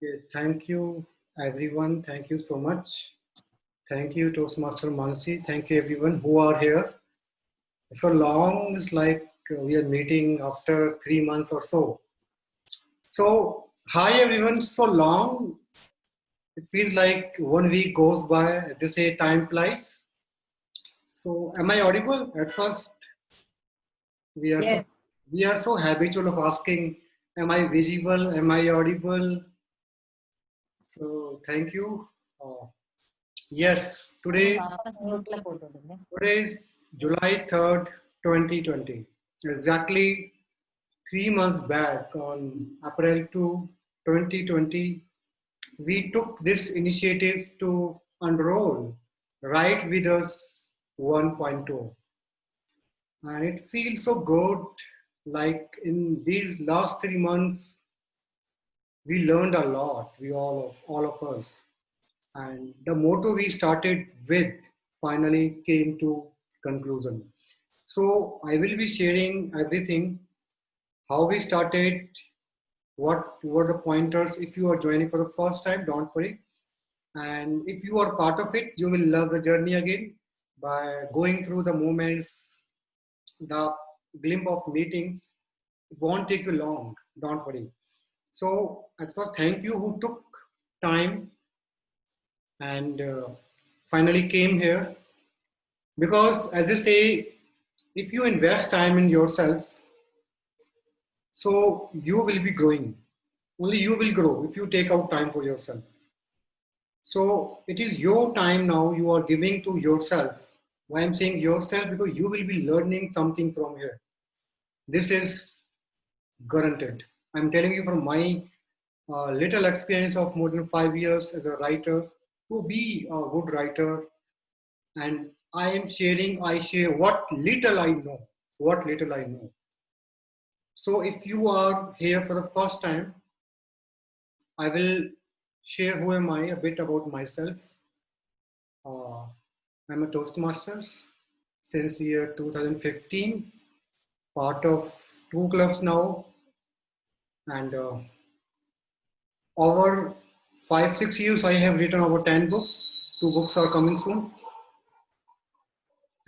Okay, thank you, everyone. Thank you so much. Thank you, Toastmaster Mansi. Thank you, everyone who are here. So long, it's like we are meeting after 3 months or so. So, hi, everyone. So long. It feels like 1 week goes by. As they say, time flies. So, am I audible? At first, we are so Yes. we are so habitual of asking, "Am I visible? Am I audible?" So, thank you. Uh, yes, அது today வாபஸ் மியூட்ல போட்டு விடுங்க. Today is July 3rd, 2020. Exactly 3 months back on April 2, 2020, we took this initiative to unroll Write With Us 1.0. And it feels so good. Like in these last 3 months, we learned a lot, all of us. And the motto we started with finally came to conclusion. So I will be sharing everything, how we started, what were the pointers. If you are joining for the first time, don't worry. And if you are part of it, you will love the journey again by going through the moments, the glimpse of meetings. It won't take you long, don't worry. So at first, thank you who took time and finally came here. Because as you say, if you invest time in yourself, so you will be growing. Only you will grow if you take out time for yourself. So it is your time now you are giving to yourself. Why I'm saying yourself? Because you will be learning something from here. This is guaranteed. I'm telling you from my little experience of more than 5 years as a writer to be a good writer. And I share what little I know. What little I know. So if you are here for the first time, I will share who am I, a bit about myself. Uh, I'm a Toastmaster since year 2015, part of two clubs now, and over 5, 6 years I have written over 10 books. Two books are coming soon,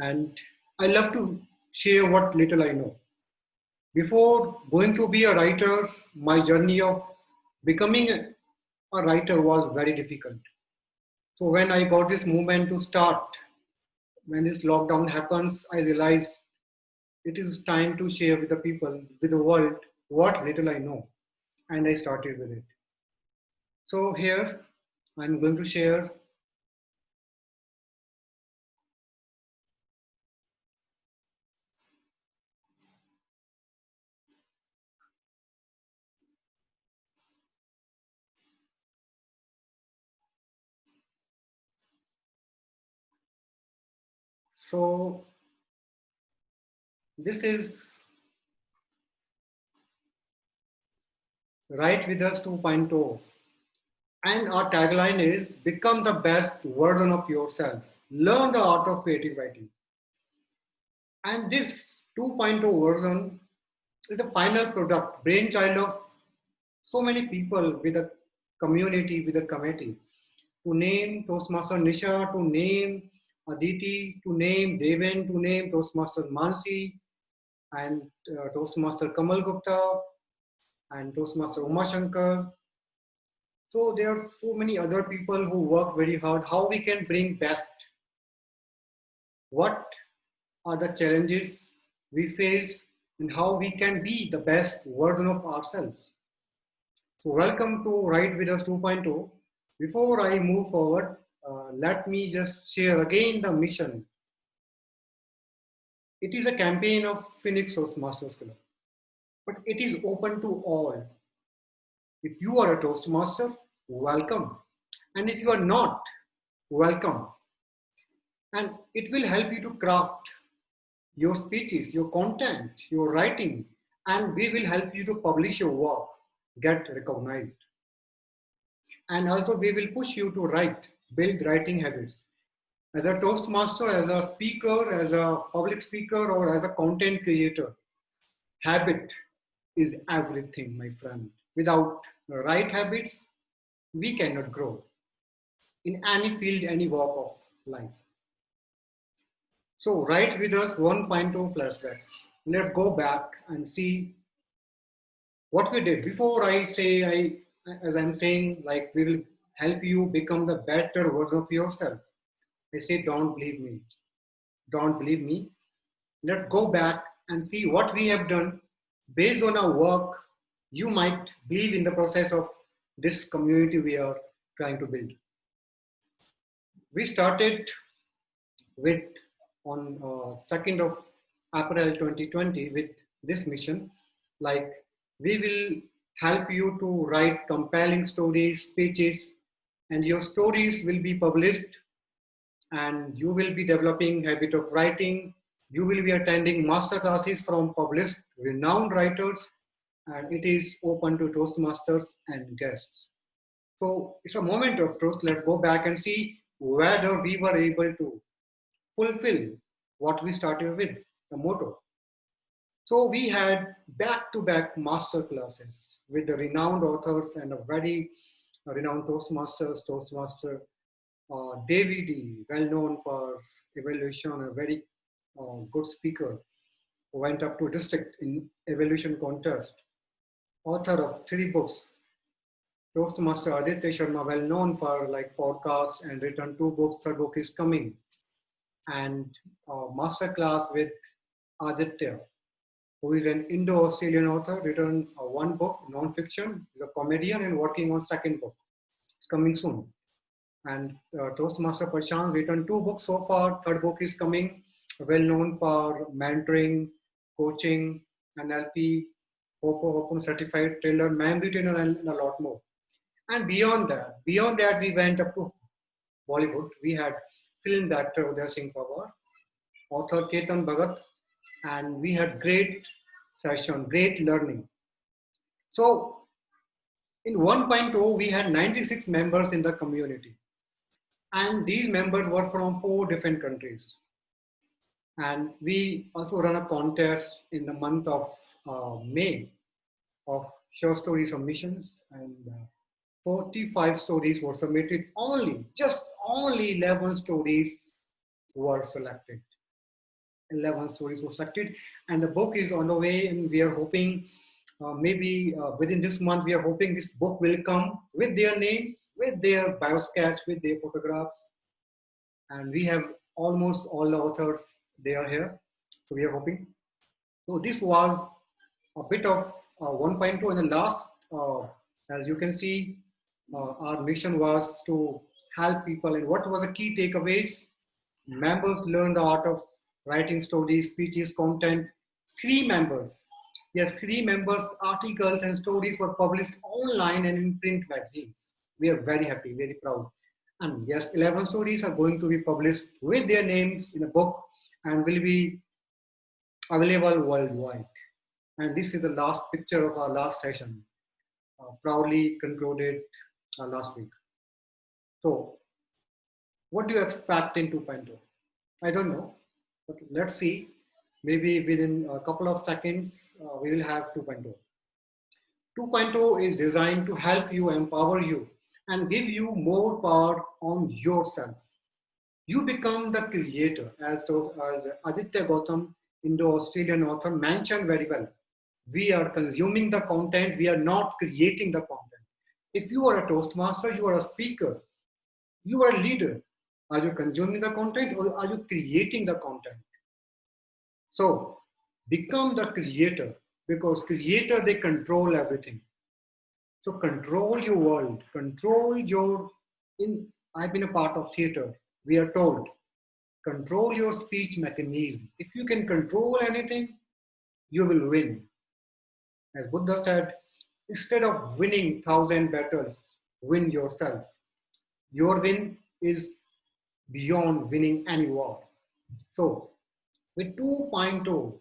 and I love to share what little I know. Before going to be a writer, my journey of becoming a writer was very difficult. So when I got this movement to start, when this lockdown happens, I realized it is time to share with the people, with the world, what little I know. And I started with it. So here I'm going to share. So this is Write With Us 2.0. And our tagline is become the best version of yourself. Learn the art of creative writing. And this 2.0 version is the final product, brainchild of so many people with a community, with a committee. To name Toastmaster Nisha, to name Aditi, to name Deven, to name Toastmaster Mansi, and Toastmaster Kamal Gupta, and Toastmaster Uma Shankar. So there are so many other people who work very hard. How we can bring best? What are the challenges we face, and how we can be the best version of ourselves? So welcome to Write With Us 2.0. Before I move forward, let me just share again the mission. It is a campaign of Phoenix Toastmasters Club, but it is open to all. If you are a Toastmaster, welcome. And if you are not, welcome. And it will help you to craft your speeches, your content, your writing, and we will help you to publish your work, get recognized. And also we will push you to write, build writing habits. As a Toastmaster, as a speaker, as a public speaker, or as a content creator, habit is everything, my friend. Without the right habits, we cannot grow in any field, any walk of life. So write with us 1.0 flashbacks. Let's go back and see what we did. Before I say, as I'm saying, like we will help you become the better version of yourself. I say, don't believe me. Don't believe me. Let's go back and see what we have done based on our work. You might believe in the process of this community we are trying to build. We started with on 2nd of April 2020 with this mission, like we will help you to write compelling stories, speeches, and your stories will be published, and you will be developing habit of writing. You will be attending master classes from published renowned writers, and it is open to Toastmasters and guests. So it's a moment of truth. Let's go back and see whether we were able to fulfill what we started with, the motto. So we had back-to-back master classes with the renowned authors and a very renowned Toastmaster, Davy D, well known for evaluation, a very good speaker, who went up to district in evaluation contest, author of 3 books. Toastmaster Aditya Sharma, well known for like podcasts and written 2 books, 3rd book is coming. And master class with Aditya, who is an Indo-Australian author, written 1 book, non-fiction, is a comedian and working on 2nd book. It's coming soon. And Toastmaster Prashant, written 2 books so far, 3rd book is coming, well known for mentoring, coaching, NLP, Open certified trainer, memory trainer, and a lot more. And beyond that, we went up to Bollywood. We had film actor Uday Singh Pawar, author Chetan Bhagat, and we had great session, great learning. So in 1.0, we had 96 members in the community. And these members were from 4 different countries. And we also run a contest in the month of May of short story submissions, and 45 stories were submitted. Just only 11 stories were selected. 11 stories were selected, and the book is on the way, and we are hoping maybe within this month, we are hoping this book will come with their names, with their bio sketch, with their photographs. And we have almost all the authors, they are here. So we are hoping. So this was a bit of 1.2, and the last, as you can see, our mission was to help people. And what were the key takeaways? Members learned the art of writing stories, speeches, content. 3 members, yes, 3 members, articles and stories were published online and in print magazines. We are very happy, very proud. And yes, 11 stories are going to be published with their names in a book and will be available worldwide. And this is the last picture of our last session, proudly concluded last week. So what do you expect in 2.0? I don't know, but let's see. Maybe within a couple of seconds, we will have 2.0. 2.0 is designed to help you, empower you, and give you more power on yourself. You become the creator, as Aditya Gautam, Indo-Australian author, mentioned very well. We are consuming the content, we are not creating the content. If you are a Toastmaster, you are a speaker, you are a leader. Are you consuming the content or are you creating the content? So become the creator, because creator, they control everything. So control your world, control your, I've been a part of theater. We are told, control your speech mechanism. If you can control anything, you will win. As Buddha said, instead of winning 1,000 battles, win yourself. Your win is beyond winning any war. So with 2.0,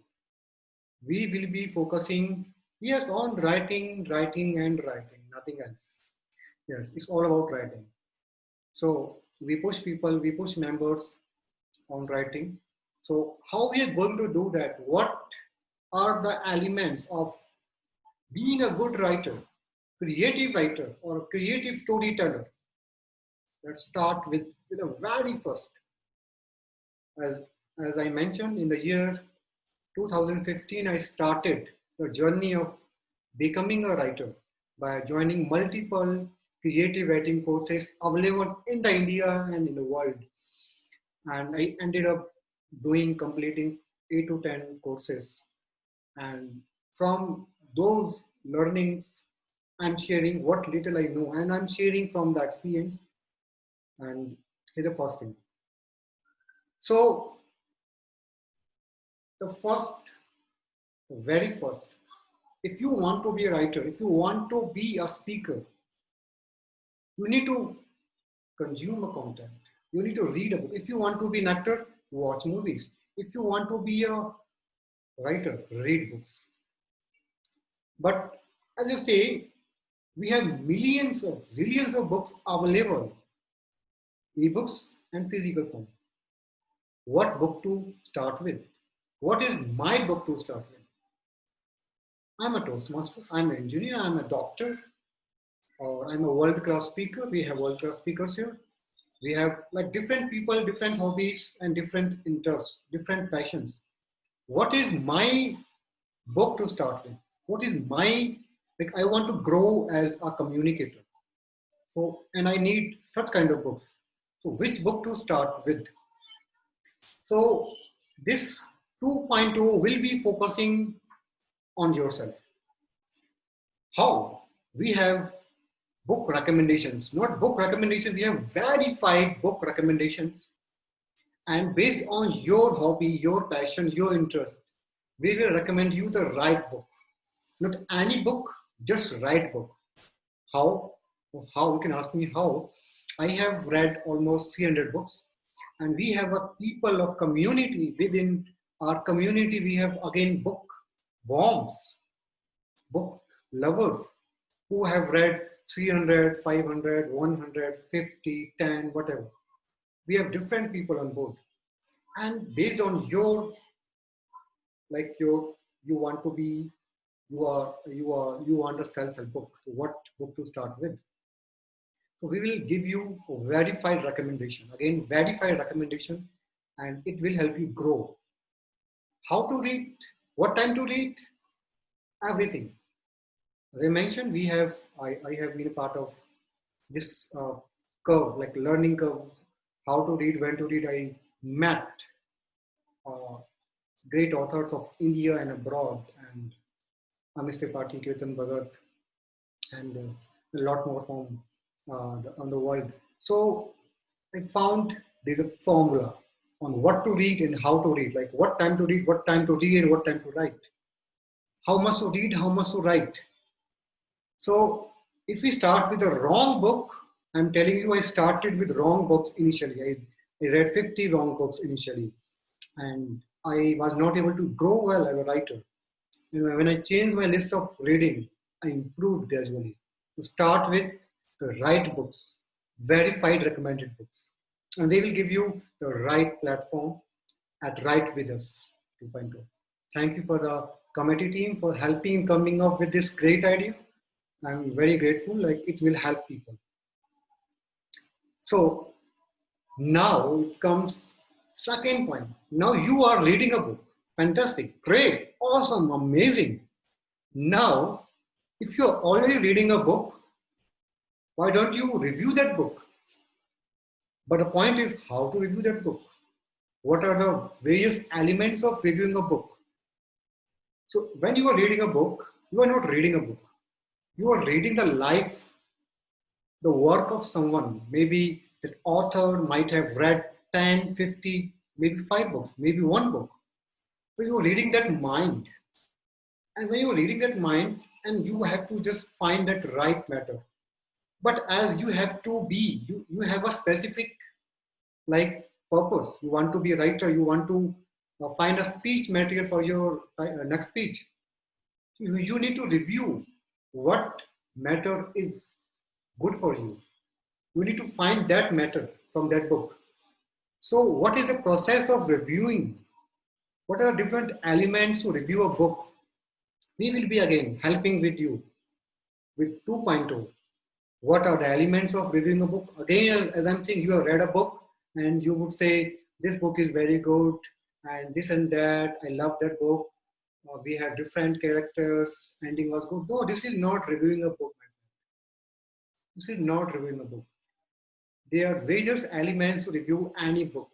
we will be focusing, yes, on writing, nothing else. Yes, it's all about writing. So we push people, we push members on writing. So how we are going to do that? What are the elements of being a good writer? creative writer or a creative storyteller, let's start with the very first. As, as I mentioned, in the year 2015, I started the journey of becoming a writer by joining multiple creative writing courses available in the India and in the world. And I ended up completing 8 to 10 courses. And from those learnings, I'm sharing what little I know, and I'm sharing from the experience. And here's the first thing. So, the very first, if you want to be a writer, if you want to be a speaker, you need to consume a content. You need to read a book. If you want to be an actor, watch movies. If you want to be a writer, read books. But as I say, we have millions of books available, ebooks and physical form. What book to start with? What is my book to start with? I'm a Toastmaster, I'm an engineer, I'm a doctor, or I'm a world-class speaker. We have world-class speakers here. We have like different people, different hobbies, and different interests, different passions. What is my book to start with? What is my, like I want to grow as a communicator. So, and I need such kind of books. So which book to start with? So this 2.0 will be focusing on yourself. How? We have book recommendations, not book recommendations, we have verified book recommendations. And based on your hobby, your passion, your interest, we will recommend you the right book. Not any book, just right book. How? How? You can ask me how. I have read almost 300 books, and we have a people of community within our community. We have again book bombs, book lovers who have read 300, 500, 150, 10, whatever. We have different people on board. And based on your, like your, you want to be, you want a self-help book. So what book to start with? So we will give you a verified recommendation. Again, verified recommendation, and it will help you grow. How to read, what time to read, everything. As I mentioned, I have been a part of this curve, like learning curve, how to read, when to read. I met uh, great authors of India and abroad, and Amit Tripathi, Kirtan Bhagat, and a lot more from on the world. So I found there's a formula on what to read and how to read, like what time to read, what time to read, and what time to write. How much to read, how much to write. So if we start with the wrong book, I'm telling you, I started with wrong books initially. I read 50 wrong books initially, and I was not able to grow well as a writer. When I changed my list of reading, I improved gradually. To start with the right books, verified recommended books, and they will give you the right platform at Right With Us 2.0. Thank you for the committee team for helping coming up with this great idea. I'm very grateful, like it will help people. So now it comes second point. Now you are reading a book. Fantastic, great, awesome, amazing. Now, if you're already reading a book, why don't you review that book? But the point is how to review that book. What are the various elements of reviewing a book? So when you are reading a book, you are not reading a book. You are reading the life, the work of someone. Maybe that author might have read 10, 50, maybe 5 books, maybe 1 book. So you are reading that mind. And when you're reading that mind, and you have to just find that right matter. But as you have to be, you have a specific like purpose. You want to be a writer, you want to find a speech material for your next speech. You need to review what matter is good for you. You need to find that matter from that book. So what is the process of reviewing? What are different elements to review a book? We will be again helping with you. with 2.0. What are the elements of reviewing a book? Again, as I'm saying, you have read a book and you would say, this book is very good and this and that. I love that book. We have different characters. Ending was good. No, this is not reviewing a book. This is not reviewing a book. There are various elements to review any book.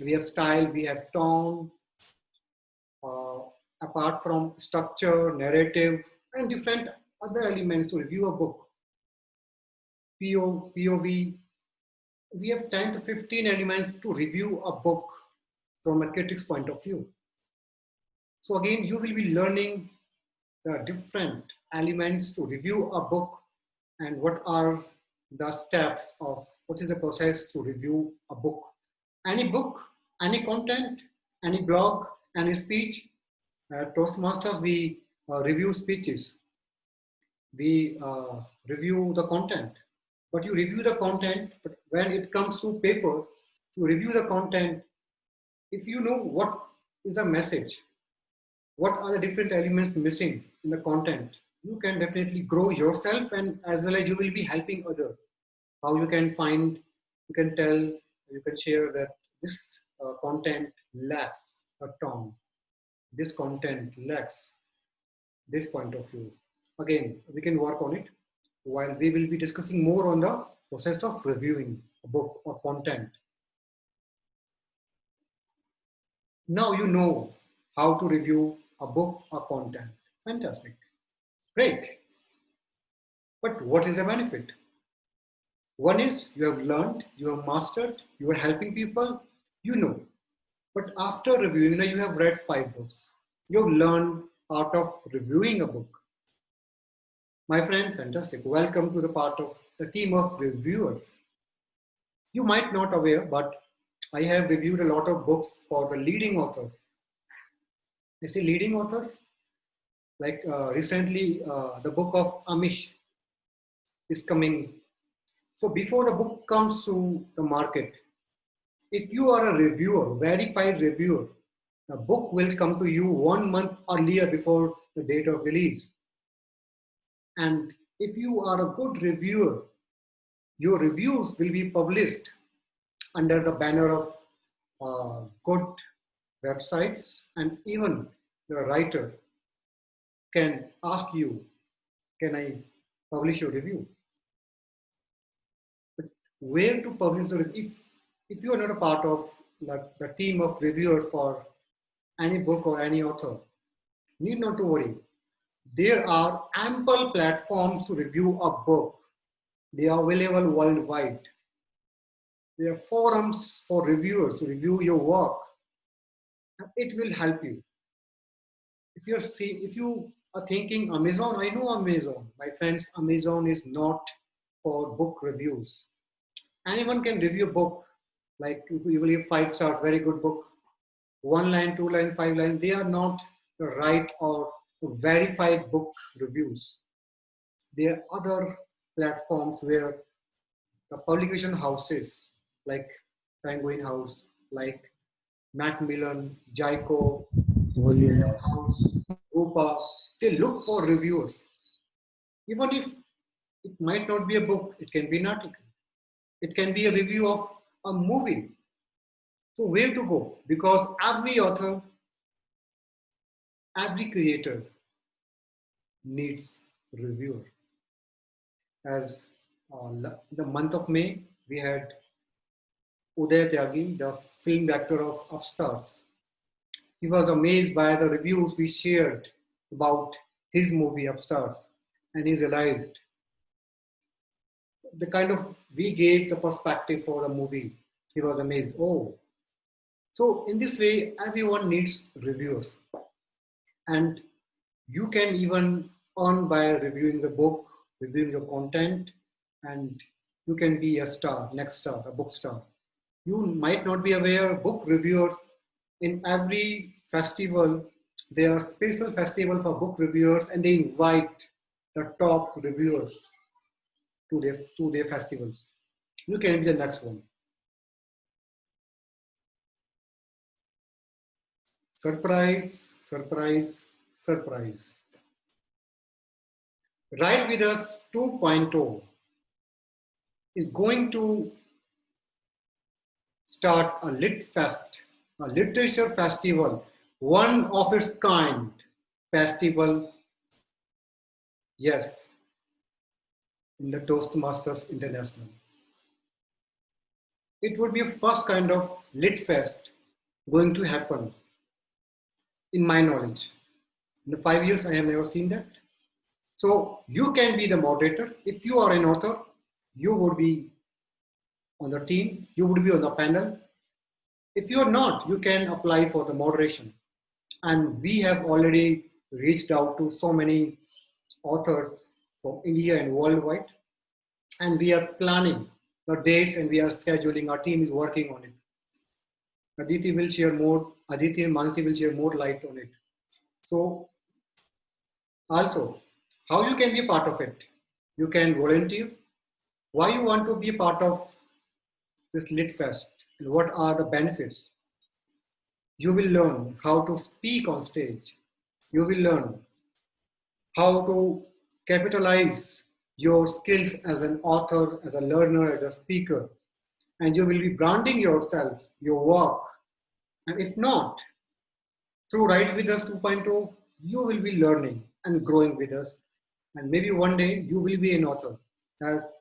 We have style, we have tone, uh, apart from structure, narrative, and different other elements to review a book. POV, we have 10 to 15 elements to review a book from a critic's point of view. So again, you will be learning the different elements to review a book and what are the steps of what is the process to review a book. Any book, any content, any blog, any speech. Toastmasters, we review speeches. We review the content. But you review the content, but when it comes to paper, you review the content. If you know what is the message, what are the different elements missing in the content, you can definitely grow yourself and as well as you will be helping others. How you can find, you can tell, you can share that this content lacks a tone. This content lacks this point of view. Again, we can work on it while we will be discussing more on the process of reviewing a book or content. Now you know how to review a book or content. Fantastic. Great. But what is the benefit? One is you have learned, you have mastered, you are helping people, you know. But after reviewing, you have read 5 books. You've learned art of reviewing a book. My friend, fantastic. Welcome to the part of the team of reviewers. You might not aware, but I have reviewed a lot of books for the leading authors. I say leading authors, like recently the book of Amish is coming. So before the book comes to the market, if you are a reviewer, verified reviewer, the book will come to you 1 month earlier before the date of release. And if you are a good reviewer, your reviews will be published under the banner of good websites, and even the writer can ask you, can I publish your review? But where to publish the review? If you are not a part of the team of reviewers for any book or any author, need not to worry. There are ample platforms to review a book. They are available worldwide. There are forums for reviewers to review your work. It will help you. If you are thinking Amazon, I know Amazon. My friends, Amazon is not for book reviews. Anyone can review a book, like you will give 5 stars, very good book. 1 line, 2 line, 5 line. They are not the right or verified book reviews. There are other platforms where the publication houses like Penguin House, like Macmillan, Jaico, William House, Rupa, they look for reviewers. Even if it might not be a book, it can be an article. It can be a review of a movie. So where to go? Because every author, every creator needs a reviewer. As the month of May, we had Uday Tyagi, the film director of Upstarts. He was amazed by the reviews we shared about his movie Upstarts, and he realized the kind of we gave the perspective for the movie. He was amazed. Oh, so in this way, everyone needs reviewers, and you can even earn by reviewing the book, reviewing your content, and you can be a star, next star, a book star. You might not be aware, book reviewers in every festival, there are special festival for book reviewers, and they invite the top reviewers to their festivals. You can be the next one. Surprise, surprise, surprise. Write With Us 2.0 is going to start a Lit Fest, a literature festival, one of its kind festival, yes, in the Toastmasters International. It would be a first kind of Lit Fest going to happen, in my knowledge. In the 5 years, I have never seen that. So you can be the moderator. If you are an author, you would be on the team, you would be on the panel. If you're not, you can apply for the moderation. And we have already reached out to so many authors from India and worldwide. And we are planning the dates and we are scheduling. Our team is working on it. Aditi will share more, Aditi and Mansi will share more light on it. So also, how you can be part of it? You can volunteer. Why you want to be part of this Lit Fest and what are the benefits? You will learn how to speak on stage. You will learn how to capitalize your skills as an author, as a learner, as a speaker. And you will be branding yourself, your work. And if not, through Write With Us 2.0, you will be learning and growing with us. And maybe one day you will be an author. As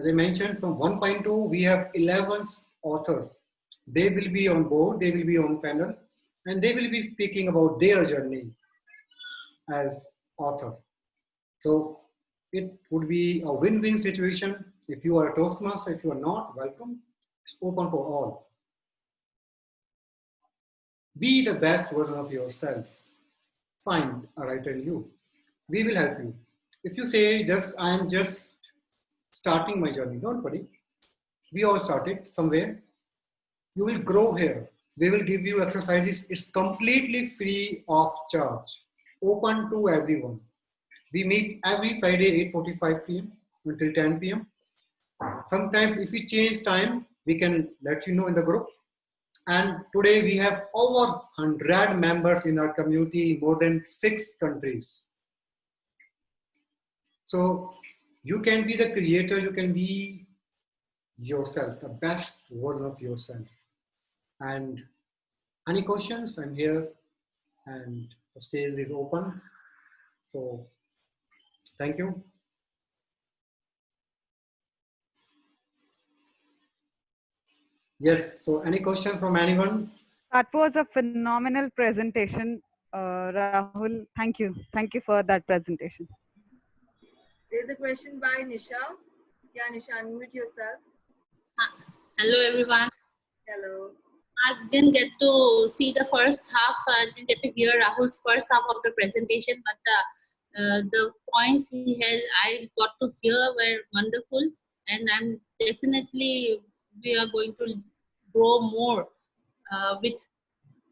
I mentioned, from 1.0, we have 11 authors. They will be on board, they will be on panel, and they will be speaking about their journey as author. So it would be a win-win situation. If you are a Toastmaster, if you are not, welcome. It's open for all. Be the best version of yourself. Find a writer in you. We will help you. If you say I am just starting my journey, don't worry. We all started somewhere. You will grow here. They will give you exercises. It's completely free of charge. Open to everyone. We meet every Friday 8:45 p.m. until 10 p.m. Sometimes if we change time, we can let you know in the group. And today we have over 100 members in our community, more than 6 countries. So you can be the creator, you can be yourself, the best version of yourself. And any questions? I'm here and the stage is open. So thank you. Yes, so any question from anyone? That was a phenomenal presentation, Rahul. Thank you. Thank you for that presentation. There's a question by Nisha. Yeah, Nisha, unmute yourself. Hello, everyone. Hello. I didn't get to see the first half. I didn't get to hear Rahul's first half of the presentation, but the points he held, I got to hear were wonderful. And I'm definitely, we are going to grow more with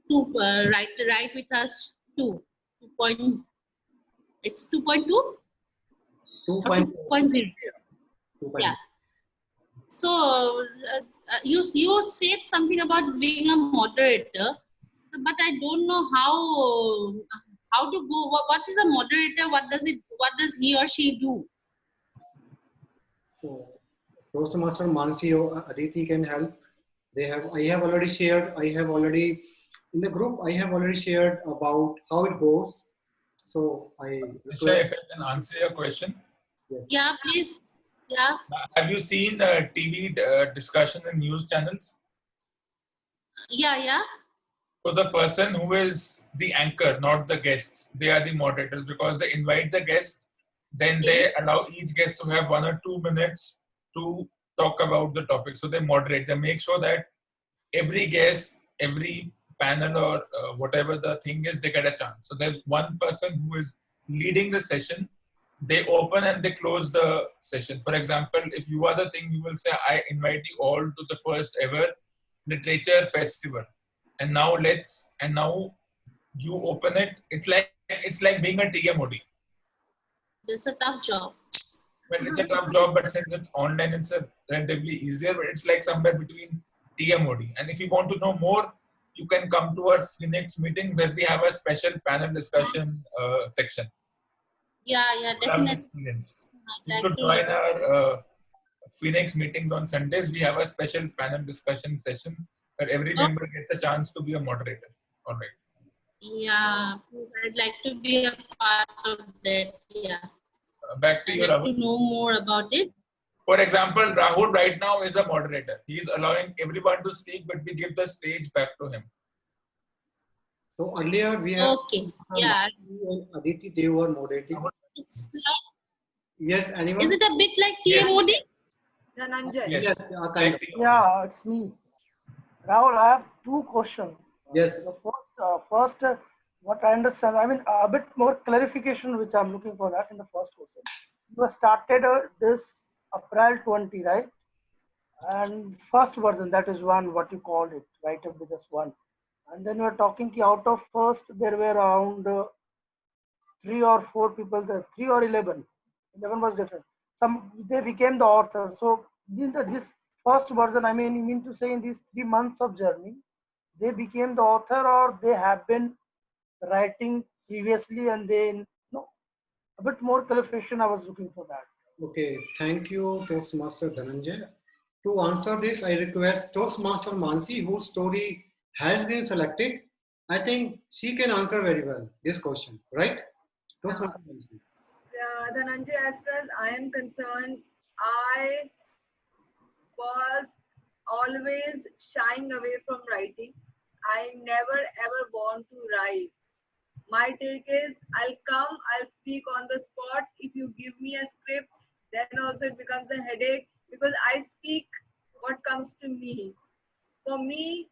Write With Us 2. It's 2.2? 2.0. Yeah. So you said something about being a moderator, but I don't know how to go. What is a moderator? What does he or she do? So Toastmaster Mansi or Aditi can help. I have already shared in the group, I have already shared about how it goes. So Nisha, if I can answer your question. Yes. Yeah, please. Yeah. Have you seen TV discussion in news channels? Yeah. So the person who is the anchor, not the guests, they are the moderators because they invite the guests, then they allow each guest to have 1 or 2 minutes to talk about the topic. So they moderate, they make sure that every guest, every panel or whatever the thing is, they get a chance. So there's one person who is leading the session. They open and they close the session. For example, if you are the thing, you will say, I invite you all to the first ever literature festival. And now you open it. It's like being a TMOD. It's a tough job. Well, it's a tough job, but since it's online, it's a relatively easier, but it's like somewhere between TMOD. And if you want to know more, you can come to our Phoenix meeting where we have a special panel discussion section. Yeah, Have an definitely. experience. I'd You like should to. join our Phoenix meetings on Sundays. We have a special panel discussion session where every Oh, member gets a chance to be a moderator. All right. yeah, I'd like to be a part of that. Yeah, Back to I'd you, like to Rahul. know more about it. For example, Rahul right now is a moderator. He is allowing everyone to speak, but we give the stage back to him. So earlier we have Okay. Yeah, and Aditi, they were moderating. it's like, Yes, anyone? is it a bit like Yes. TMOD? Dhananjay. Yes. Yes, kind Like of. the- Yeah, it's me. Rahul, I have two questions. Yes. The first, what I understand, I mean, a bit more clarification, which I'm looking for that in the first question. You have started this April 20, right? And first version, that is one, what you called it, right? With this one. And then you are talking ki out of first, there were around 3 or 4 people, the 3 or 11. 11 was different. Some they became the author. So in this first version, I mean, you mean to say in these 3 months of journey, they became the author, or they have been writing previously and they no, a bit more clarification. I was looking for that. Okay, thank you, Toastmaster Dhananjay. To answer this, I request Toastmaster Mansi, whose story has been selected. I think she can answer very well this question, right? Toastmaster Mansi. Dhananjay, as far as I am concerned, I was always shying away from writing. I never ever want to write. My take is I'll come, I'll speak on the spot. If you give me a script, then also it becomes a headache because I speak what comes to me. For me,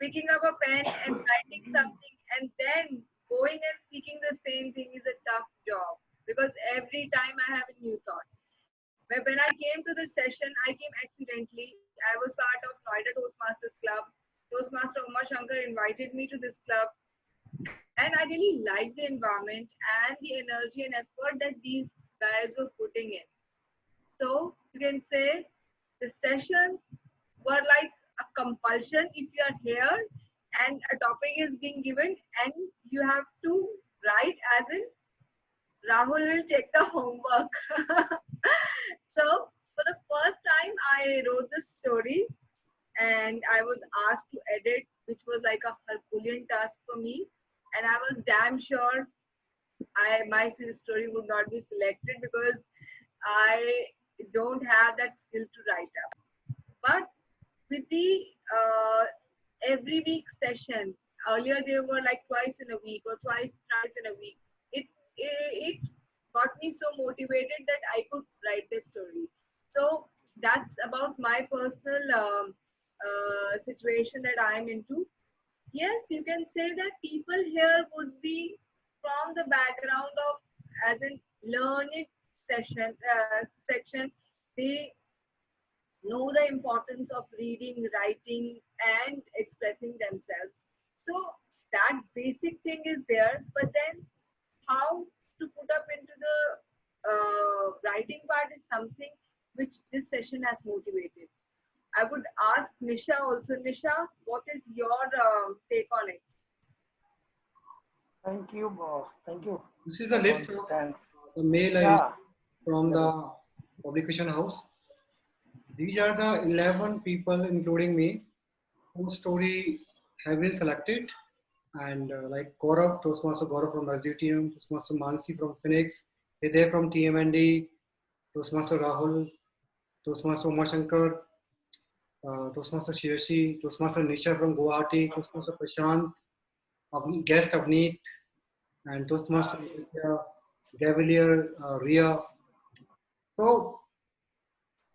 picking up a pen and writing something and then going and speaking the same thing is a tough job because every time I have a new thought. But when I came to this session, I came accidentally. I was part of Noida Toastmasters Club. Toastmaster Uma Shankar invited me to this club, and I really liked the environment and the energy and effort that these guys were putting in. So you can say the sessions were like a compulsion if you are here and a topic is being given and you have to write as in Rahul will check the homework. So for the first time I wrote this story and I was asked to edit, which was like a Herculean task for me. And I was damn sure my story would not be selected because I don't have that skill to write up. But with the every week session, earlier they were like twice in a week or thrice in a week. It got me so motivated that I could write the story. So that's about my personal situation that I'm into. Yes, you can say that people here would be from the background of as in learning section. They know the importance of reading, writing, and expressing themselves. So that basic thing is there, but then how to put up into the writing part is something which this session has motivated. I would ask Nisha also. Nisha, what is your take on it? Thank you. Thank you. This is the list of Thanks. the mail I Yeah. received from the publication house. These are the 11 people, including me, whose story have been selected. And like Gaurav, Toastmaster Gaurav from SDTM, Toastmaster Mansi from Phoenix, Hideh from TMND, Toastmaster Rahul, Toastmaster Uma Shankar, Toastmaster Shirashi, Toastmaster Nisha from Guwahati, Toastmaster Prashant, guest Avneet, and Toastmaster Gavalier, Ria. So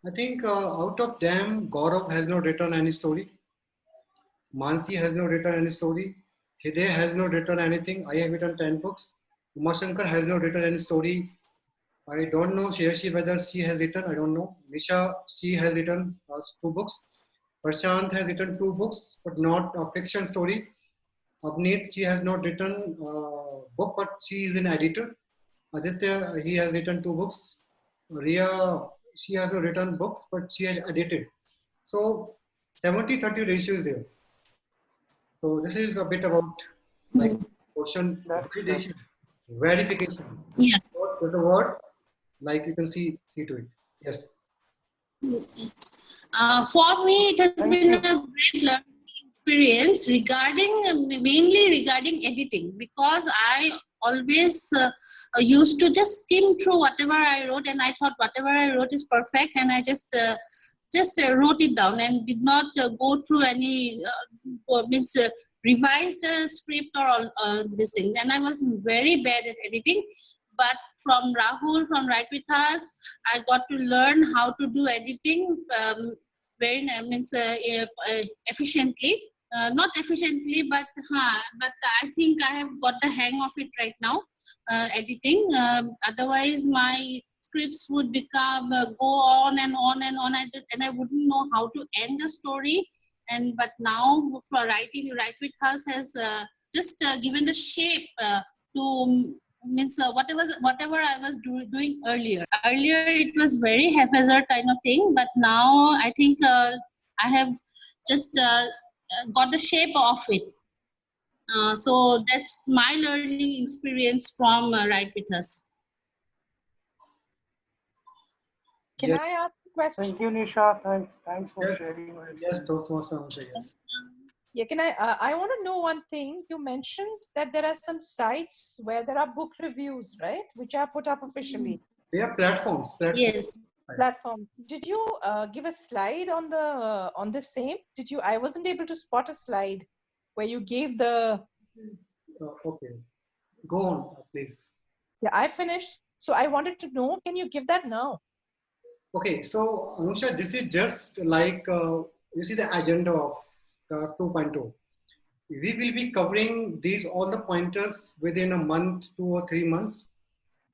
I think out of them, Gaurav has not written any story. Mansi has not written any story. Hideh has not written anything. I have written 10 books. Umashankar has not written any story. I don't know Shirashi whether she has written. I don't know. Nisha, she has written 2 books. Prashant has written 2 books, but not a fiction story. Avneet, she has not written a book, but she is an editor. Aditya, he has written 2 books. Ria, she has not written books, but she has edited. So 70-30 ratio is there. So this is a bit about like question That's validation. verification. Yeah. What are the words? Like you can see to it. Yes. For me, it has Thank been you. a great learning experience regarding mainly regarding editing, because I always used to just skim through whatever I wrote, and I thought whatever I wrote is perfect, and I just wrote it down and did not go through any revise the script or all these things, and I was very bad at editing. But from Rahul, from Write With Us, I got to learn how to do editing very efficiently. Not efficiently, but I think I have got the hang of it right now, editing. Otherwise, my scripts would become go on and on and on, and I wouldn't know how to end the story. But now, for writing, Write With Us has just given the shape to whatever I was doing earlier. Earlier it was very haphazard kind of thing, but now I think I have just got the shape of it. So that's my learning experience from Write With Us. Can Yes. I ask a question? Thank you, Nisha. Thanks for Yes. sharing your Yes, experience. Toastmaster. Yes. Yeah, can I want to know one thing. You mentioned that there are some sites where there are book reviews, right? Which are put up officially. They are platforms. Yes. Platform. Did you give a slide on the same? Did you? I wasn't able to spot a slide where you gave the. Okay. Go on, please. Yeah, I finished. So I wanted to know. Can you give that now? Okay, so Anusha, this is just like this is the agenda of 2.0. We will be covering these all the pointers within a month, 2 or 3 months,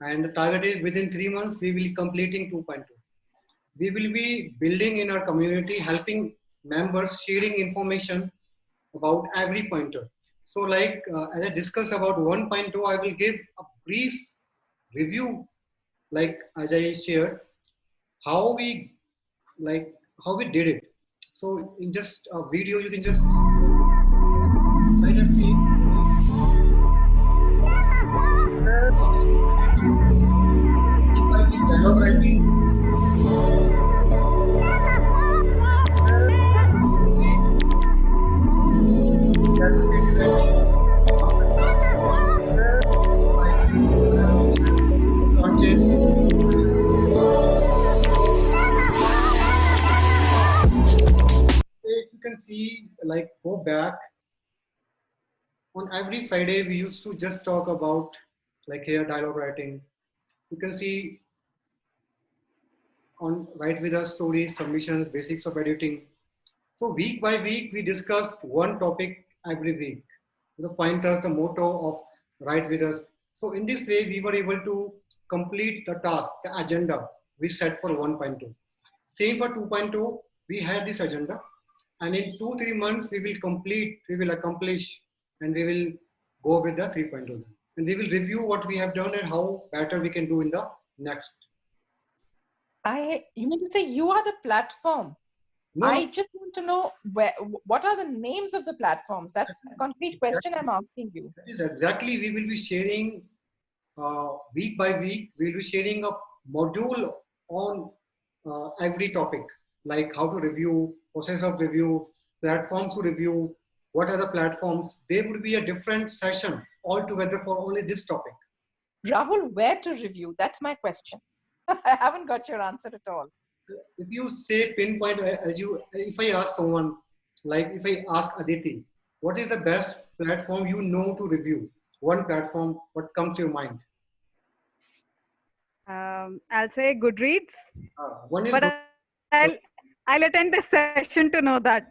and the target is within 3 months we will be completing 2.2. We will be building in our community, helping members, sharing information about every pointer. So, like as I discussed about 1.2, I will give a brief review, like as I shared, how we did it. So in just a video, you can just dialogue writing. You can see, like, go back on every Friday we used to just talk about, like, here dialogue writing. You can see on Write With Us stories, submissions, basics of editing. So week by week we discussed one topic every week, the pointers, the motto of Write With Us. So in this way we were able to complete the task, the agenda we set for 1.2. Same for 2.2, we had this agenda, and in 2-3 months we will complete, we will accomplish, and we will go with the 3.2. And we will review what we have done and how better we can do in the next. You mean to say you are the platform? No, I just want to know what are the names of the platforms? That's a concrete question I'm asking you. that is exactly, we will be sharing week by week, we will be sharing a module on every topic, like how to review, process of review, platforms to review, what are the platforms. There would be a different session altogether for only this topic. Rahul, where to review? That's my question. I haven't got your answer at all. If you say pinpoint, if I ask someone, like if I ask Aditi, what is the best platform you know to review? One platform, what comes to your mind? I'll say Goodreads, One is but I'll attend this session to know that.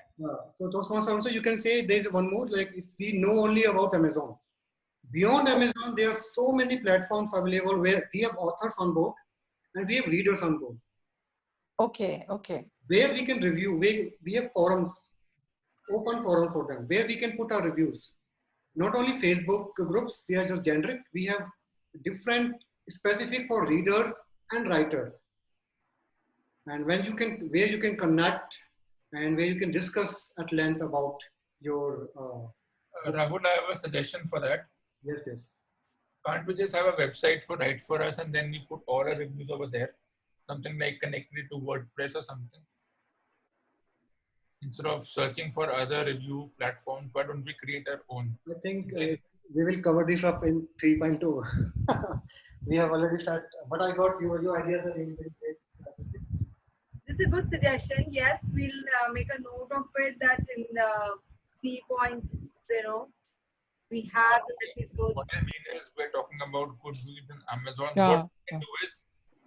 so also you can say there's one more, like if we know only about Amazon. Beyond Amazon, there are so many platforms available where we have authors on board and we have readers on board. Okay, okay. Where we can review, we have forums, open forums for them, where we can put our reviews. Not only Facebook groups, they are just generic. We have different specific for readers and writers. And where you can connect and where you can discuss at length about your. Rahul, I have a suggestion for that. Yes. Can't we just have a website for Write For Us and then we put all our reviews over there? Something like connected to WordPress or something. Instead of searching for other review platforms, why don't we create our own? I think we will cover this up in 3.2. We have already started, but I got your idea that you will create. This is a good suggestion. Yes, we'll make a note of it that in the 3.0 we have the episodes. What I mean is we're talking about Goodreads and Amazon. Yeah, What we can do is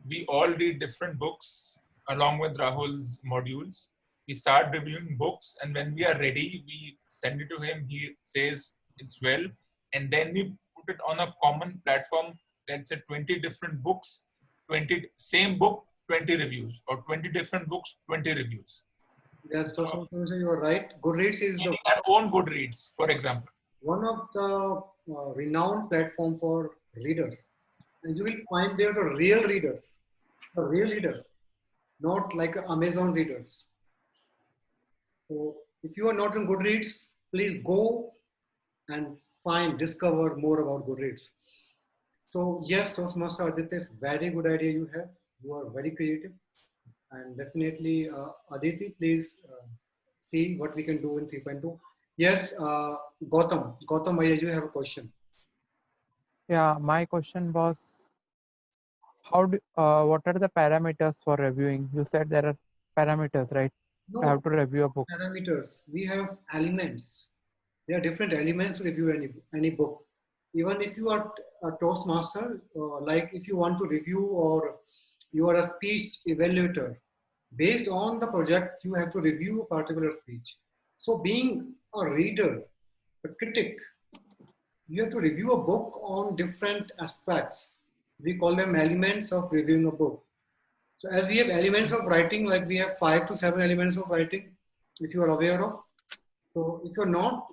we all read different books along with Rahul's modules. We start reviewing books, and when we are ready, we send it to him. He says it's well, and then we put it on a common platform. Let's say 20 different books, 20 same book, 20 reviews, or 20 different books, 20 reviews. Yes, so you are right. Goodreads is the Our own Goodreads, for example. one of the renowned platform for readers, and you will find there the real readers, not like Amazon readers. So if you are not in Goodreads, please go and discover more about Goodreads. So yes, Toastmaster Aditya, very good idea you have. You are very creative, and definitely Aditi, please see what we can do in 3.2. Yes, Gautam, you have a question. Yeah, my question was, what are the parameters for reviewing? You said there are parameters, right? No, I have to review a book. parameters. We have elements. There are different elements to review any book. Even if you are a Toastmaster, like if you want to review or you are a speech evaluator, based on the project, you have to review a particular speech. So being a reader, a critic, you have to review a book on different aspects. We call them elements of reviewing a book. So as we have elements of writing, like we have 5 to 7 elements of writing, if you are aware of. So if you're not,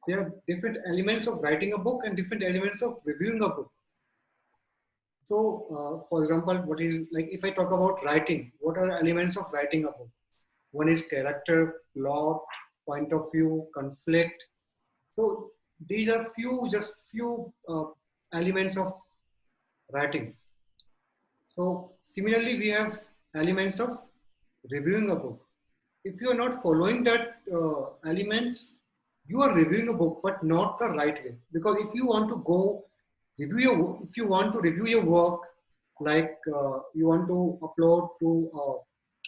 there are different elements of writing a book and different elements of reviewing a book. So for example, what is like if I talk about writing, what are elements of writing a book? One is character, plot, point of view, conflict. So these are just few elements of writing. So similarly, we have elements of reviewing a book. If you are not following that elements, you are reviewing a book, but not the right way. Because if you want to go if you want to review your work, like you want to upload to,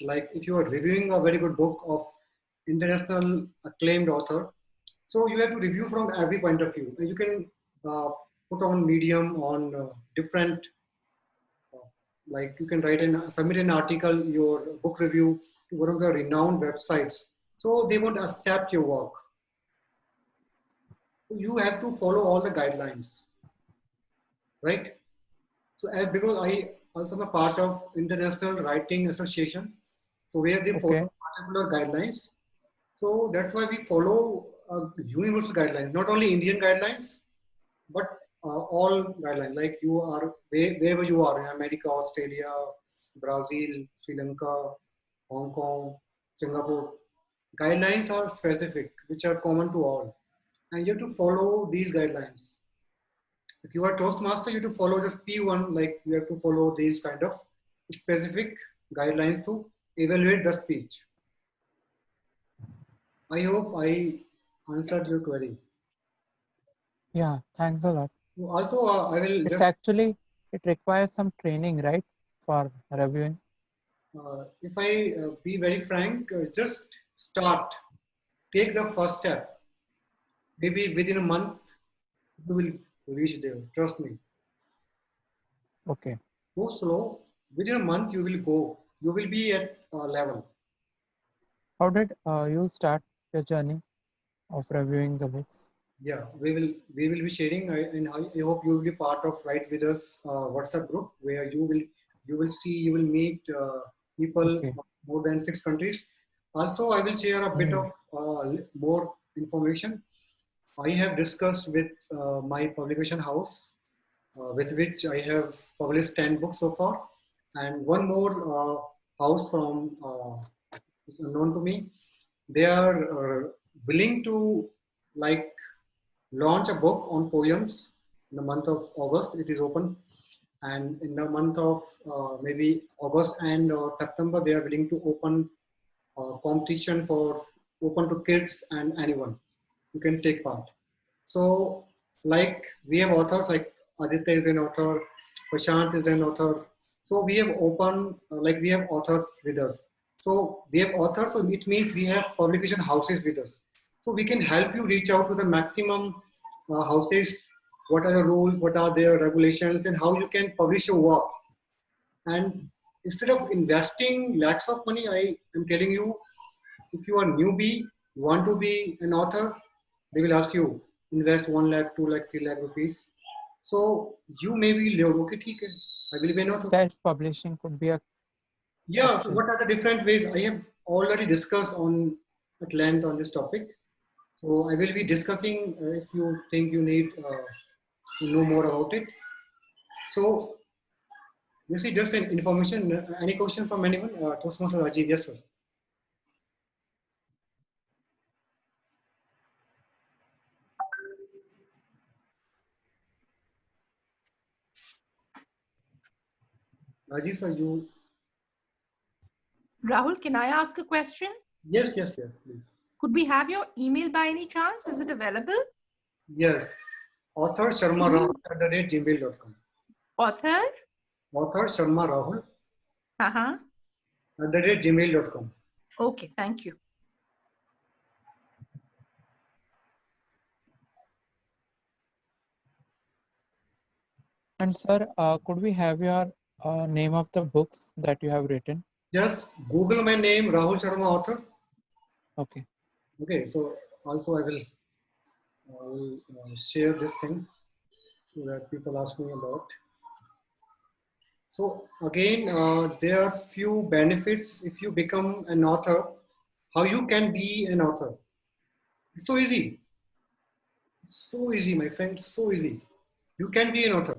like if you are reviewing a very good book of international acclaimed author, so you have to review from every point of view. And you can put on Medium on different, like you can submit an article, your book review to one of the renowned websites. So they won't accept your work. You have to follow all the guidelines, right? So because I also am a part of International Writing Association, so where they follow particular guidelines. So that's why we follow universal guidelines, not only Indian guidelines, but all guidelines. Like you are wherever you are in America, Australia, Brazil, Sri Lanka, Hong Kong, Singapore, guidelines are specific, which are common to all, and you have to follow these guidelines. If you are Toastmaster, you have to follow just P1, like you have to follow these kind of specific guidelines to evaluate the speech. I hope I answered your query. Yeah, thanks a lot. Also, I will It's actually, it requires some training, right, for reviewing? If I be very frank, just start. Take the first step. Maybe within a month, you will reach there. Trust me. Okay. Go slow. Within a month, you will go. You will be at a level. How did you start your journey of reviewing the books? Yeah, we will be sharing, and I hope you will be part of Write With Us WhatsApp group, where you will meet people of more than 6 countries. Also, I will share a bit of more information. I have discussed with my publication house, with which I have published 10 books so far, and one more house from known to me. They are willing to like launch a book on poems In the month of August, it is open. And in the month of maybe August and September, they are willing to open competition for open to kids and anyone who can take part. So, like we have authors like Aditya is an author, Prashant is an author. So we have open, like we have authors with us. So we have authors, so it means we have publication houses with us. So we can help you reach out to the maximum houses. What are the rules? What are their regulations? And how you can publish your work. And instead of investing lakhs of money, I am telling you, if you are newbie, you want to be an author, they will ask you invest 1 lakh, 2 lakh, 3 lakh rupees. So you may be okay, I will be an author. Self-publishing could be a Yeah. So what are the different ways? I have already discussed on at length on this topic. So I will be discussing if you think you need to know more about it. So this is just an information. Any question from anyone? Toastmaster Rajiv, yes, sir. Rajiv, sir, you. Rahul, can I ask a question? Yes, yes, yes, please. Could we have your email by any chance? Is it available? Yes. Author Sharma Rahul at gmail.com. Author? Author Sharma Rahul Uh-huh. at gmail.com. Okay, thank you. And sir, could we have your name of the books that you have written? Just Google my name, Rahul Sharma author. Okay. Okay, so also I will share this thing so that people ask me about. So again, there are few benefits if you become an author. How you can be an author? It's so easy. So easy, my friend. So easy. You can be an author.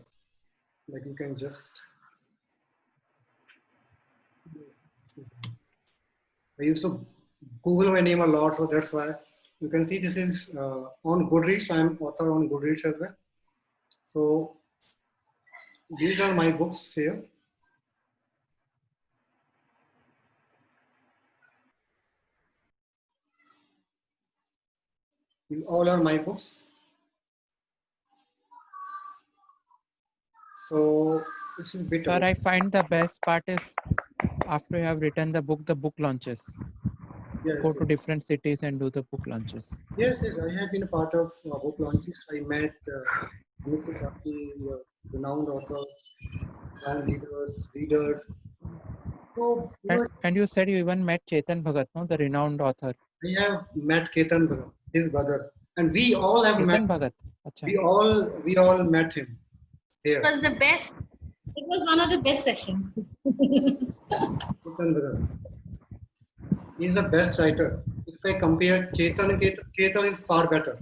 Like you can just. I used to Google my name a lot, so that's why you can see this is on Goodreads. I'm author on Goodreads as well. So these are my books here. These all are my books. So this is a bit. Sir, I find the best part is after you have written the book launches. Yes, Go to different cities and do the book launches. yes, yes. I have been a part of book launches. I met Mr. Kaki, renowned authors, young leaders, readers. So And you said you even met Chetan Bhagat, no, the renowned author. I have met Ketan Bhagat, his brother, and we all have Chetan met. Bhagat. Acha. We all met him here. It was the best. It was one of the best sessions. Ketan Bhagat. He is the best writer. If I compare Chetan and Ketan is far better.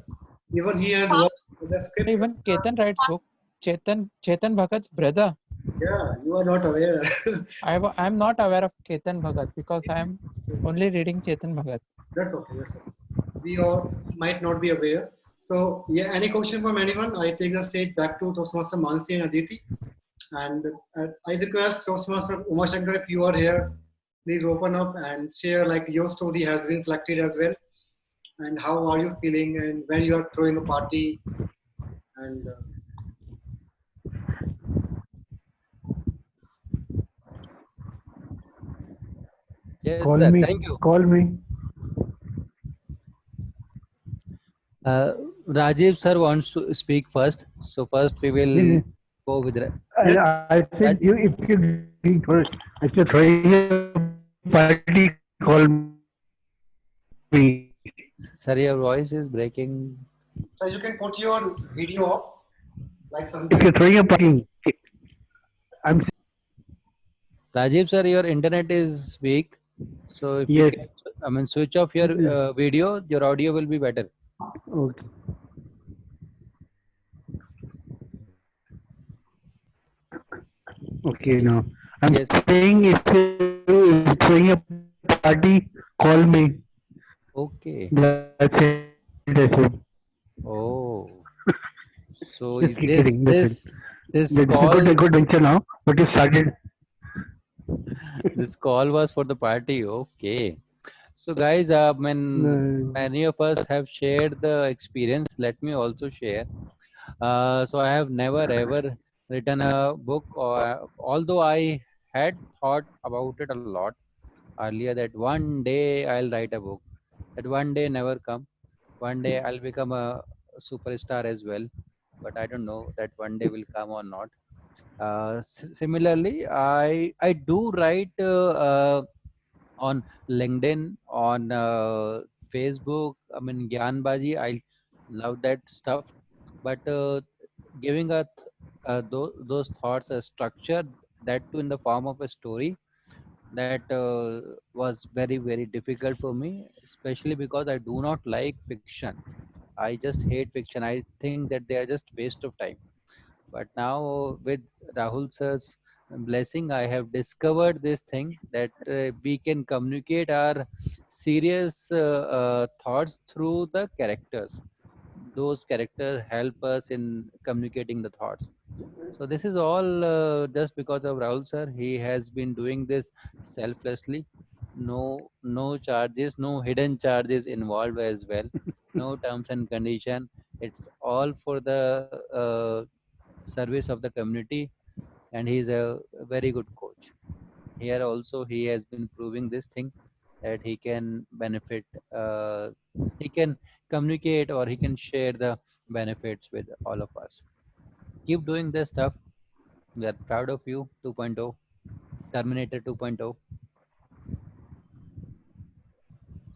Even he has worked with the script. Even Ketan writes book. Chetan Bhagat's brother. Yeah, you are not aware. I'm not aware of Ketan Bhagat because I'm only reading Chetan Bhagat. That's okay. That's okay. We all might not be aware. So, yeah, any question from anyone? I take the stage back to Toastmaster Mansi and Aditi. And I request Toastmaster Umashankar, if you are here, please open up and share like your story has been selected as well. And how are you feeling and when you are throwing a party and Yes, Call sir. me. Thank you. Call me. Rajiv sir wants to speak first. So first we will go with I said you if you're throwing a party, call me. Sir, your voice is breaking. so you can put your video off like If something. you're throwing a party, I'm Rajiv sir, your internet is weak. So if you Yes. can, switch off your video, your audio will be better. okay. Okay, now I'm Yes. saying if you're throwing a party, call me. Okay. That's it. That's it. Oh. So Just keep this kidding. That's it. this It's a call good venture now. But you started. this call was for the party. Okay. So guys, when Uh, many of us have shared the experience, let me also share. So I have never ever written a book, or although I had thought about it a lot earlier that one day I'll write a book. That one day never come. One day I'll become a superstar as well, but I don't know that one day will come or not. Similarly, I do write on LinkedIn, on Facebook. I mean, Gyanbaji, I love that stuff. But giving those thoughts a structure, that too in the form of a story, that was very, very difficult for me, especially because I do not like fiction. I just hate fiction. I think that they are just waste of time. But now with Rahul sir's blessing, I have discovered this thing that we can communicate our serious thoughts through the characters. Those characters help us in communicating the thoughts. So this is all just because of Rahul sir. He has been doing this selflessly. No charges, no hidden charges involved as well. No terms and condition. It's all for the service of the community, and he's a very good coach. Here also he has been proving this thing that he can benefit, he can communicate, or he can share the benefits with all of us. Keep doing this stuff. We are proud of you. 2.0, Terminator 2.0.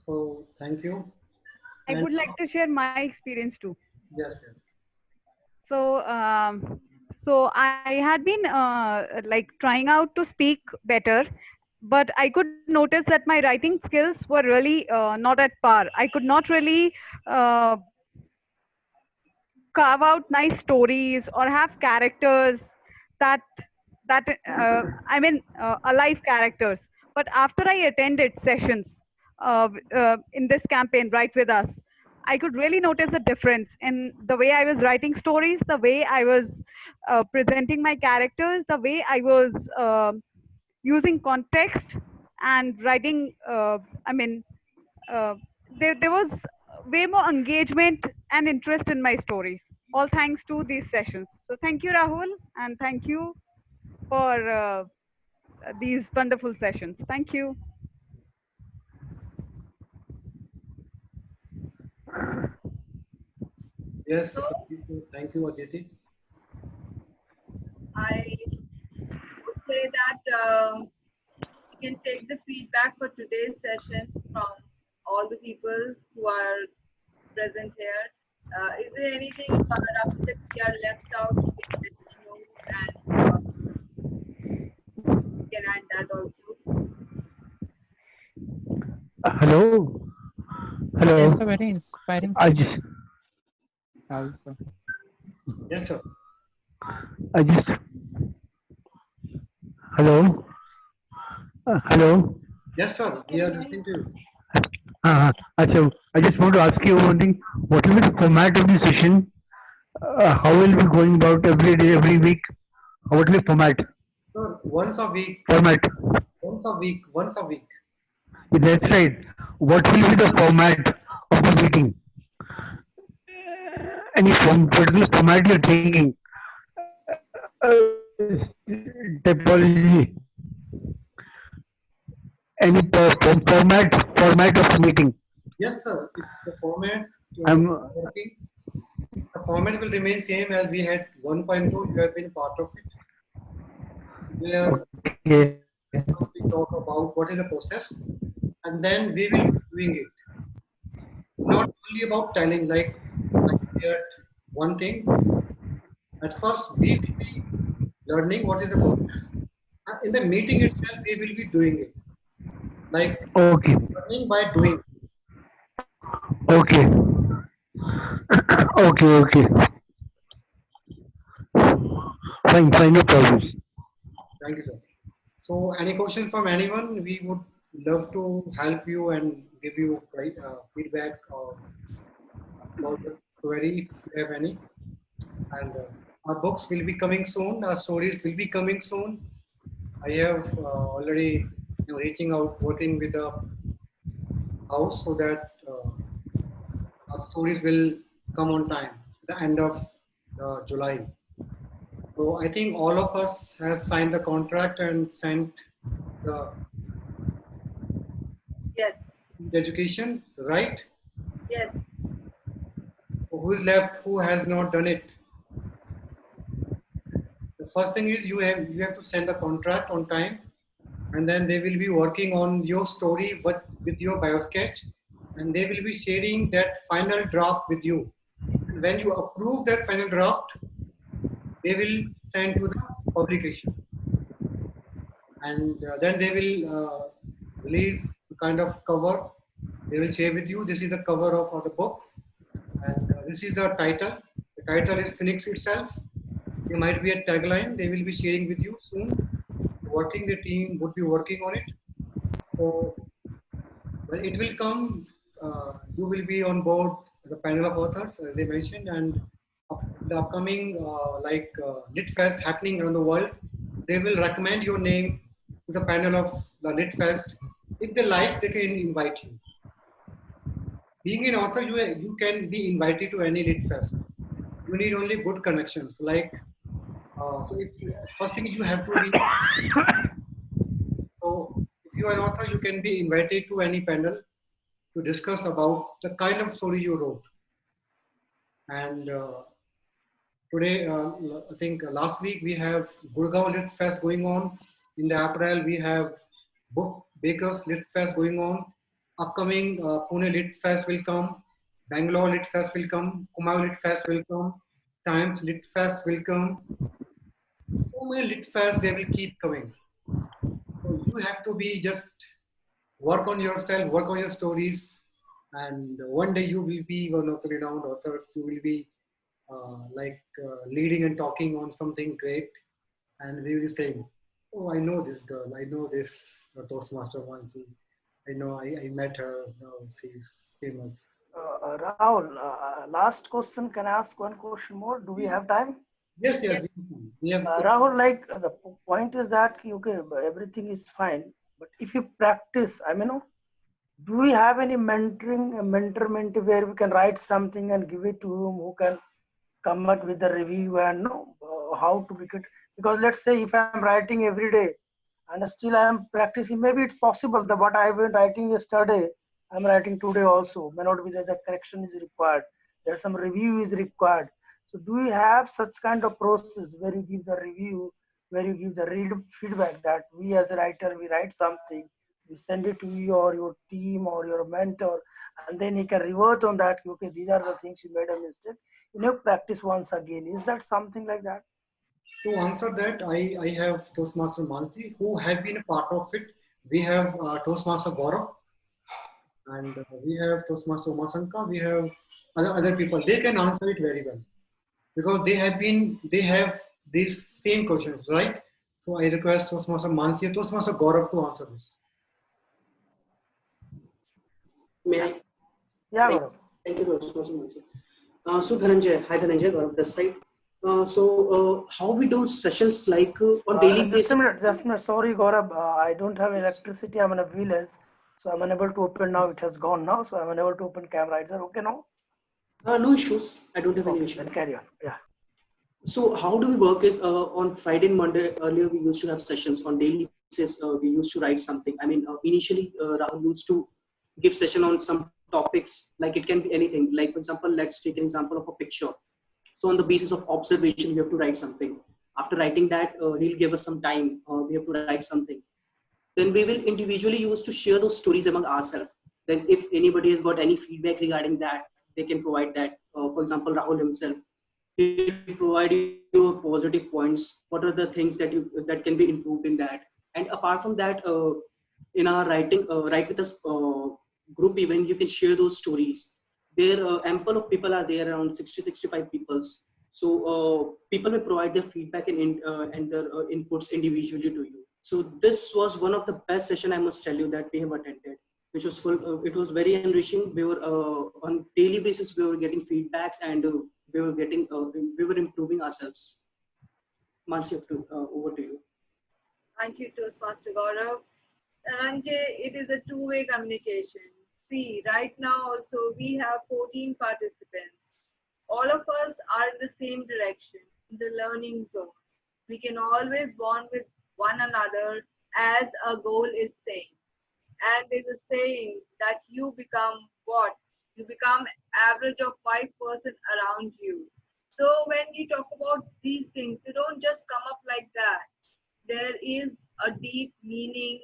So thank you. I And would like to share my experience too. yes, yes. So, I had been like trying out to speak better, but I could notice that my writing skills were really not at par. I could not really uh, carve out nice stories or have characters that alive characters. But after I attended sessions in this campaign, Write With Us, I could really notice a difference in the way I was writing stories, the way I was presenting my characters, the way I was using context and writing. Uh, there was way more engagement and interest in my stories, all thanks to these sessions. So thank you, Rahul, and thank you for these wonderful sessions. Thank you. Yes, So thank you, Aditi. I would say that you can take the feedback for today's session from all the people who are present here. Is there anything, Rahul, that we are left out? You can let me know, and you can add that also. hello. That's Hello. a very inspiring I just, session, Rahul sir. Yes, sir. I just, hello. Hello. Yes, sir. We are listening to you. So I just want to ask you one thing. What will be the format of the session? How will we going about every day, every week? What will be format? Sir, once a week, Format. once a week. That's right. What will be the format of the meeting? Any particular format you're thinking? Typology. Any format of the meeting? Yes, sir. If the format I'm working, the format will remain same as we had 1.2. You have been part of it. Where okay. first we talk about what is the process, and then we will be doing it. Not only about telling, like I shared one thing. At first, we will be learning what is the process. And in the meeting itself, we will be doing it. Like Okay. learning by doing. Okay. Okay. Okay. Fine. No problems. Thank you, sir. So, any question from anyone? We would love to help you and give you feedback or about the query if you have any. And our books will be coming soon. Our stories will be coming soon. I have already reaching out, working with the house so that our stories will come on time, the end of July. So I think all of us have signed the contract and sent the Yes. education, right? Yes. Who is left? Who has not done it? The first thing is you have to send a contract on time, and then they will be working on your story with your biosketch, and they will be sharing that final draft with you. And when you approve that final draft, they will send to the publication, and then they will release the kind of cover. They will share with you. This is the cover of the book, and this is the title. The title is Phoenix itself. There might be a tagline. They will be sharing with you soon. The team would be working on it. So when it will come, you will be on board the panel of authors, as I mentioned, and the upcoming Lit Fest happening around the world, they will recommend your name to the panel of the Lit Fest. If they like, they can invite you. Being an author, you can be invited to any Lit Fest. You need only good connections. First thing you have to be. So if you are an author, you can be invited to any panel to discuss about the kind of story you wrote. And today, I think last week we have Gurgaon Lit Fest going on. In the April, we have Book Bakers Lit Fest going on. Upcoming Pune Lit Fest will come. Bangalore Lit Fest will come. Kumaon Lit Fest will come. Times Lit Fest will come. So many Lit Fests, they will keep coming. So you have to be just work on yourself, work on your stories, and one day you will be one of the renowned authors. You will be leading and talking on something great, and we will be saying, "Oh, I know this girl. I know this Toastmaster Mansi. I know. I met her. Now she's famous." Rahul, last question. Can I ask one question more? Do we have time? Yes. We have. Rahul, the point is that okay, everything is fine, but if you practice, do we have any mentor-mentee where we can write something and give it to him who can come up with the review and know how to make it? Because let's say if I'm writing every day and still I'm practicing, maybe it's possible that what I've been writing yesterday, I'm writing today also. May not be that the correction is required. There's some review is required. So do you have such kind of process where you give the review, where you give the read feedback that we as a writer, we write something, we send it to you or your team or your mentor, and then you can revert on that. Okay, these are the things you made a mistake. Practice once again. Is that something like that? To answer that, I have Toastmaster Mansi who have been a part of it. We have Toastmaster Gaurav, and we have Toastmaster Umasanka. We have other people. They can answer it very well because they have these same questions, right? So I request Toastmaster Mansi and Toastmaster Gaurav to answer this. May I? Yeah, Gaurav. Thank you, Toastmaster Mansi. So Dhananjay, hi Dhananjay, Gaurav this side. How we do sessions like on daily basis? Just a minute. Sorry, Gaurav. I don't have electricity. I'm in a village, so I'm unable to open now. It has gone now, so I'm unable to open camera. Is that okay now? No issues. I don't have any issue. Then carry on. Yeah. So how do we work is on Friday and Monday, earlier we used to have sessions on daily basis. We used to write something. Initially Rahul used to give session on some topics, like it can be anything. Like for example, let's take an example of a picture. So on the basis of observation, we have to write something. After writing that, he'll give us some time. We have to write something. Then we will individually use to share those stories among ourselves. Then if anybody has got any feedback regarding that, they can provide that. For example, Rahul himself, he will provide you positive points. What are the things that can be improved in that? And apart from that, in our writing, Write With Us group event, you can share those stories. There ample of people are there, around 60-65 people. So people will provide their feedback and their inputs individually to you. So this was one of the best session, I must tell you, that we have attended, which was full. It was very enriching. We were on daily basis, we were getting feedbacks and we were getting, we were improving ourselves. Mansi, over to you. Thank you, Toastmaster Gaurav. Ranjay, it is a two-way communication. See, right now also we have 14 participants. All of us are in the same direction, in the learning zone. We can always bond with one another as a goal is saying. And there's a saying that you become what? You become average of 5% around you. So when you talk about these things, they don't just come up like that. There is a deep meaning,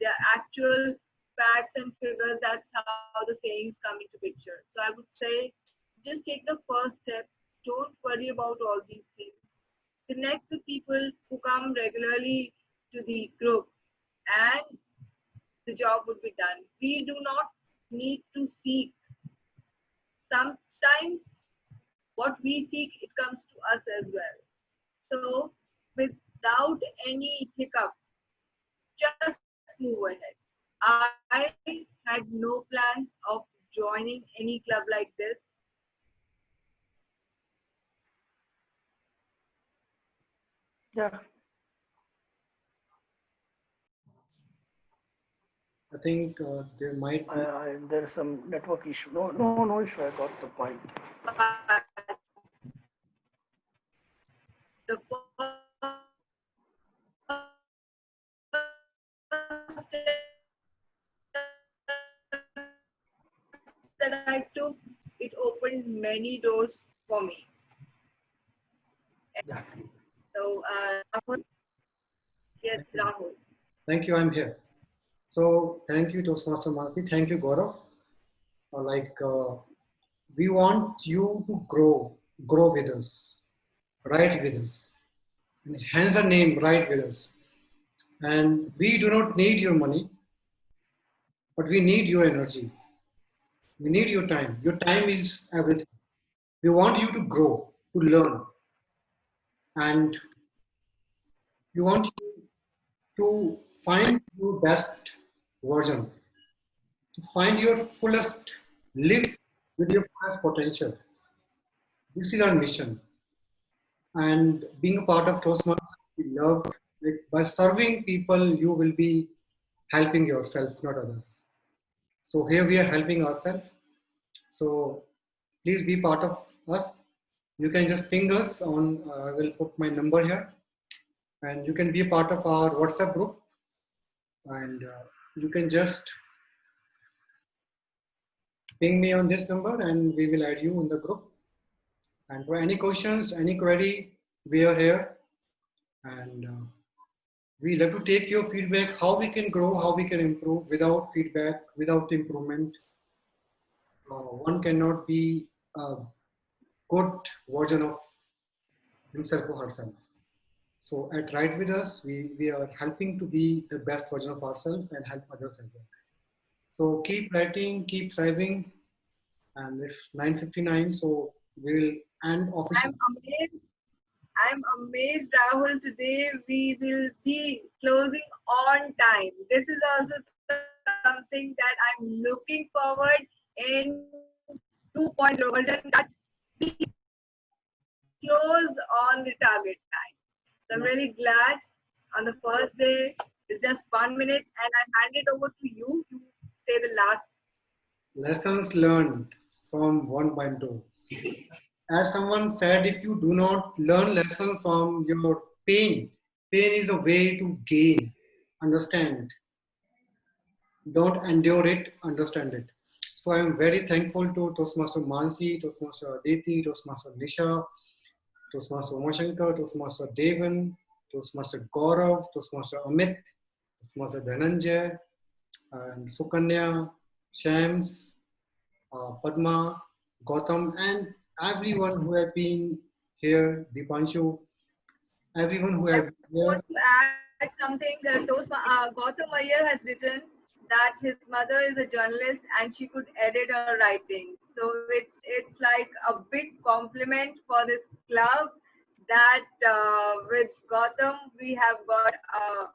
the actual facts and figures. That's how the sayings come into picture. So I would say just take the first step. Don't worry about all these things. Connect with people who come regularly to the group, and the job would be done. We do not need to seek. Sometimes what we seek, it comes to us as well. So without any hiccup, just move ahead. I had no plans of joining any club like this. Yeah. I think there might be. There is some network issue. No issue. I got the point. The first step that I took, it opened many doors for me. Yeah. So, Rahul. Yes, Rahul. Thank you, I'm here. So thank you, Toastmaster Mansi. Thank you, Gaurav. We want you to grow with us, write with us, and hence the name, write with us. And we do not need your money, but we need your energy. We need your time. Your time is everything. We want you to grow, to learn, and we want you to find your best version, to find your fullest, live with your fullest potential. This is our mission. And being a part of Toastmasters, we love, like, by serving people, you will be helping yourself, not others. So here we are helping ourselves. So please be part of us. You can just ping us on, I will put my number here, and you can be a part of our WhatsApp group, and you can just ping me on this number and we will add you in the group. And for any questions, any query, we are here, and we love to take your feedback, how we can grow, how we can improve. Without feedback, without improvement, one cannot be a good version of himself or herself. So at Write With Us, we are helping to be the best version of ourselves and help others as well. So keep writing, keep thriving, and it's 9:59, so we will end officially. I'm amazed, Rahul. Today we will be closing on time. This is also something that I'm looking forward in 2.0 version, that we close on the target time. So I'm really glad on the first day. It's just 1 minute, and I hand it over to you to say the last. Lessons learned from 1.2. As someone said, if you do not learn lesson from your pain is a way to gain, understand. Don't endure it, understand it. So I am very thankful to Toastmaster Mansi, Toastmaster Aditi, Toastmaster Nisha, Toastmaster Umashankar, Toastmaster Devan, Toastmaster Gaurav, Toastmaster Amit, Toastmaster Dhananjay, and Sukanya, Shams, Padma, Gautam, and everyone who have been here, Dipanshu, everyone who have been I here. want to add something. Gautam Iyer has written that his mother is a journalist and she could edit her writing. So it's like a big compliment for this club that with Gautam we have got a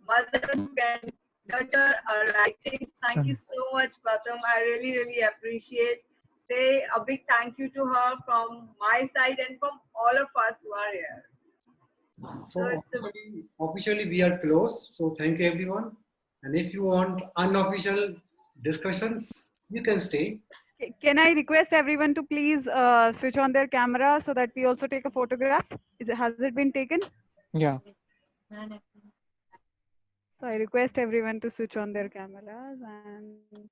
mother who can nurture our writings. Thank you so much, Gautam. I really appreciate. say a big thank you to her from my side and from all of us who are here. So it's a, officially we are close. So thank you everyone. And if you want unofficial discussions, you can stay. Can I request everyone to please switch on their camera so that we also take a photograph? Has it been taken? Yeah. So I request everyone to switch on their cameras and